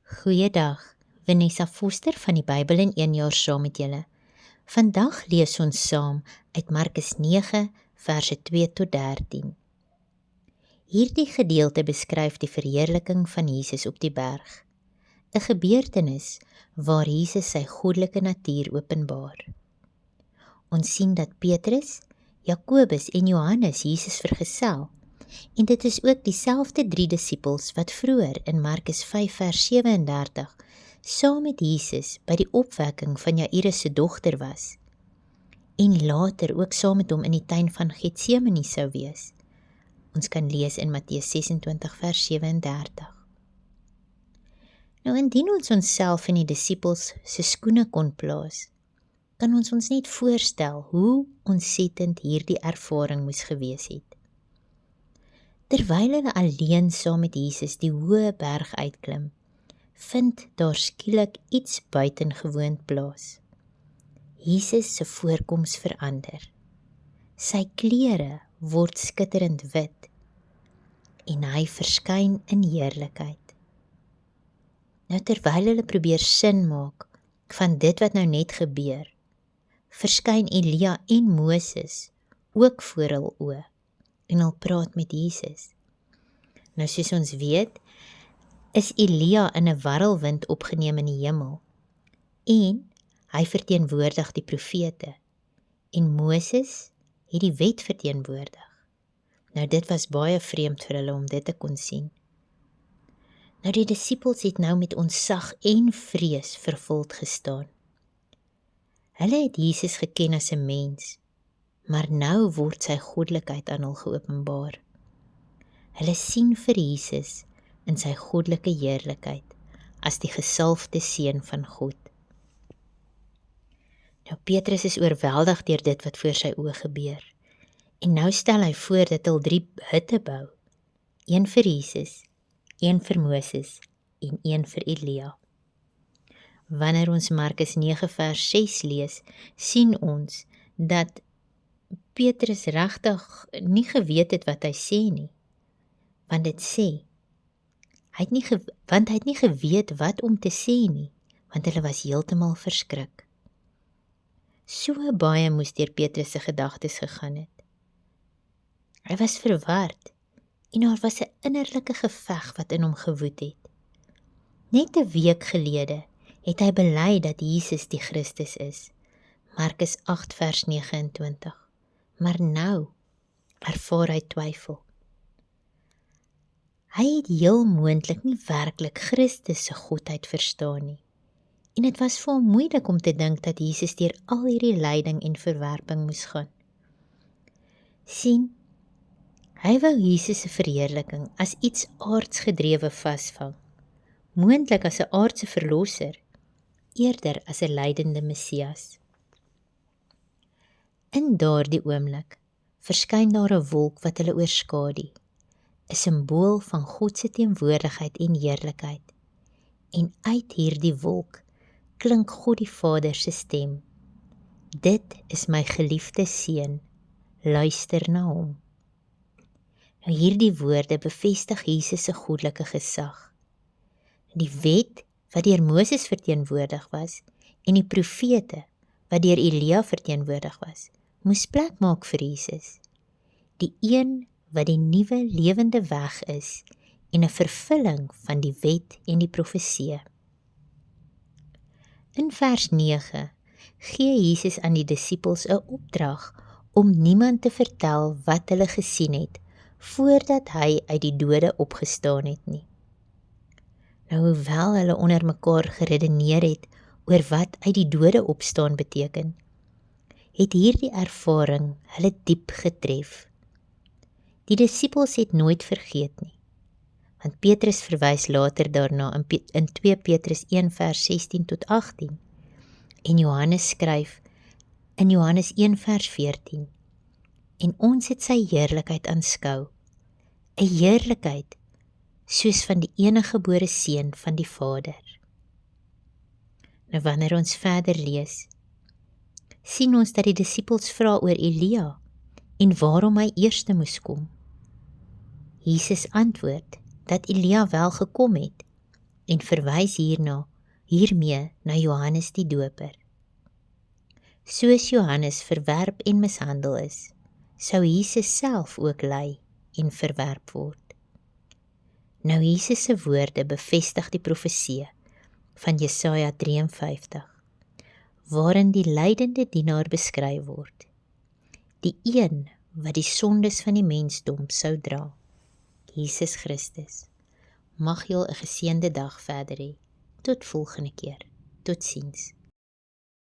Goeiedag, Vanessa Foster van die Bybel in 1 jaar saam met julle. Vandag lees ons saam uit Markus 9, verse 2 tot 13. Hierdie gedeelte beskryf die verheerliking van Jesus op die berg, 'n gebeurtenis waar Jesus sy goddelike natuur openbaar. Ons sien dat Petrus, Jakobus en Johannes Jesus vergesel, en dit is ook dieselfde 3 disippels wat vroeër in Markus 5 vers 37 saam met Jesus by die opwekking van Jairus se dogter was, en later ook saam met hom in die tuin van Getsemane sou wees. Ons kan lees in Matteus 26 vers 37. Nou indien ons onsself in die disippels se skoene kon plaas, kan ons ons net voorstel hoe ontsettend hierdie ervaring moes gewees het. Terwyl hulle alleen saam met Jesus die hoë berg uitklim, vind daar skielik iets buitengewoon plaas. Jesus se voorkoms verander. Sy klere word skitterend wit en hy verskyn in heerlikheid. Nou terwyl hulle probeer sin maak van dit wat nou net gebeur, verskyn Elia en Moses ook voor hul oë en hulle praat met Jesus. Nou soos ons weet, is Elia in 'n warrelwind opgeneem in die hemel en hy verteenwoordig die profete en Moses het die wet verteenwoordig. Nou dit was baie vreemd vir hulle om dit te kon sien. Nou die disippels het nou met ontzag en vrees vervuld gestaan. Hulle het Jesus geken as 'n mens, maar nou word sy goddelikheid aan hul geopenbaar. Hulle sien vir Jesus in sy goddelike heerlikheid as die gesalfde seun van God. Nou Petrus is oorweldig deur dit wat voor sy oë gebeur. En nou stel hy voor dat hy 3 hutte bou. Een vir Jesus, een vir Moses en een vir Elia. Wanneer ons Markus 9 vers 6 lees, sien ons dat Petrus regtig nie geweet het wat hy sê nie. Want dit sê, hy het nie geweet wat om te sê nie, want hulle was heeltemal verskrik. So baie moes deur Petrus se gedagtes gegaan het. Hy was verward en daar was 'n innerlike geveg wat in hom gewoed het. Net 'n week gelede het hy bely dat Jesus die Christus is, Markus 8 vers 29, maar nou ervaar hy twyfel. Hy het heel moontlik nie werklik Christus se godheid verstaan nie, en dit was vir hom moeilik om te dink dat Jesus deur al hierdie lyding en verwerping moes gaan. Sien, hy wou Jesus se verheerliking as iets aardsgedrewe vasvang, moontlik as 'n aardse verlosser, eerder as 'n lydende Messias. In daardie oomblik verskyn daar 'n wolk wat hulle oorskadu, 'n simbool van God se teenwoordigheid en heerlikheid. En uit hierdie wolk klink God die Vader se stem. Dit is my geliefde seun, luister na hom. Nou hierdie woorde bevestig Jesus se goddelike gesag. Die wet wat deur Moses verteenwoordig was en die profete wat deur Elia verteenwoordig was, moes plek maak vir Jesus. Die een wat die nuwe lewende weg is en 'n vervulling van die wet en die profeseë. In vers 9 gee Jesus aan die disippels 'n opdrag om niemand te vertel wat hulle gesien het voordat hy uit die dode opgestaan het nie. Nou hoewel hulle onder mekaar geredeneer het oor wat uit die dode opstaan beteken, het hierdie ervaring hulle diep getref. Die disippels het nooit vergeet nie, want Petrus verwys later daarna in 2 Petrus 1 vers 16 tot 18 en Johannes skryf in Johannes 1 vers 14 en ons het sy heerlikheid aanskou, 'n heerlikheid soos van die eniggebore seun van die Vader. Nou wanneer ons verder lees, sien ons dat die disippels vra oor Elia en waarom hy eerste moes kom. Jesus antwoord dat Elia wel gekom het en verwys hiermee na Johannes die Doper. Soos Johannes verwerp en mishandel is, sou Jesus self ook ly en verwerp word. Nou Jesus se woorde bevestig die profesie van Jesaja 53, waarin die lydende dienaar beskryf word, die een wat die sondes van die mensdom sou dra, Jesus Christus. Mag jy 'n geseënde dag verder hê. Tot volgende keer. Totsiens.